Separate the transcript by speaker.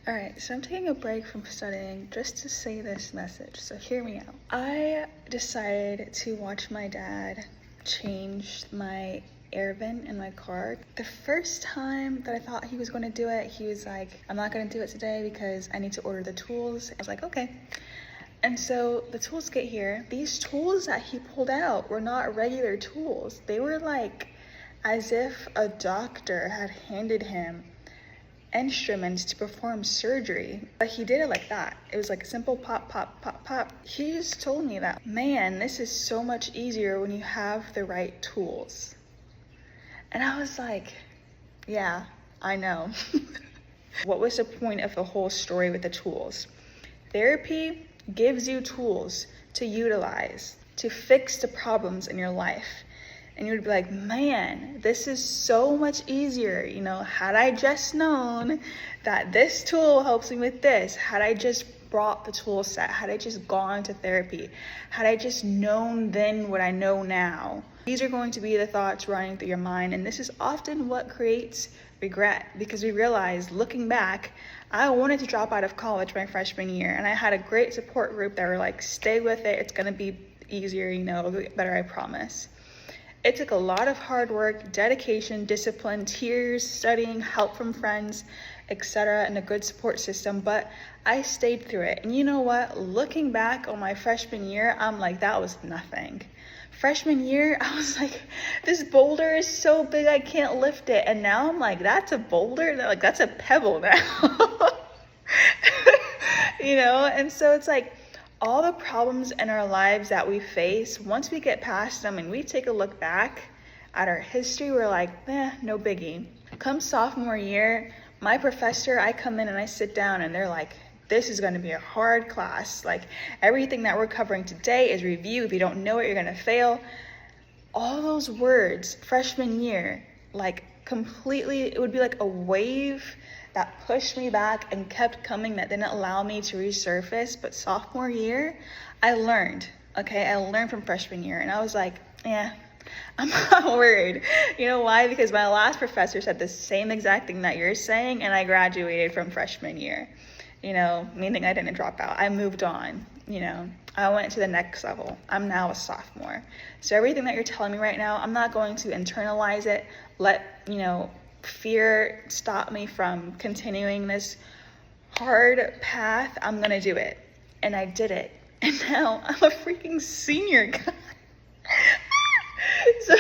Speaker 1: Alright, so I'm taking a break from studying just to say this message, so hear me out. I decided to watch my dad change my air vent in my car. The first time that I thought he was going to do it, he was like, I'm not going to do it today because I need to order the tools. I was like, okay. And so the tools get here. These tools that he pulled out were not regular tools. They were like as if a doctor had handed him instruments to perform surgery, but he did it like that. It was like a simple pop, pop, pop, pop. He just told me that, man, this is so much easier when you have the right tools. And I was like, yeah, I know. What was the point of the whole story with the tools? Therapy gives you tools to utilize to fix the problems in your life. And you would be like, man, this is so much easier. You know, had I just known that this tool helps me with this, had I just brought the tool set, had I just gone to therapy, had I just known then what I know now. These are going to be the thoughts running through your mind. And this is often what creates regret, because we realize, looking back, I wanted to drop out of college my freshman year. And I had a great support group that were like, stay with it. It's going to be easier, you know, it'll get better, I promise. It took a lot of hard work, dedication, discipline, tears, studying, help from friends, etc., and a good support system, but I stayed through it. And you know what? Looking back on my freshman year, I'm like, that was nothing. Freshman year, I was like, this boulder is so big I can't lift it. And now I'm like, that's a boulder? Like, that's a pebble now. You know? And so it's like, all the problems in our lives that we face, once we get past them and we take a look back at our history, we're like, no biggie. Come sophomore year, my professor, I come in and I sit down and they're like, this is going to be a hard class. Like, everything that we're covering today is review. If you don't know it, you're going to fail. All those words, freshman year, like completely, it would be like a wave that pushed me back and kept coming, that didn't allow me to resurface. But sophomore year, I learned, okay? I learned from freshman year, and I was like, yeah, I'm not worried. You know why? Because my last professor said the same exact thing that you're saying, and I graduated from freshman year. You know, meaning I didn't drop out. I moved on, you know. I went to the next level. I'm now a sophomore. So everything that you're telling me right now, I'm not going to internalize it, let, you know, fear stop me from continuing this hard path. I'm gonna do it. And I did it. And now I'm a freaking senior, guy. So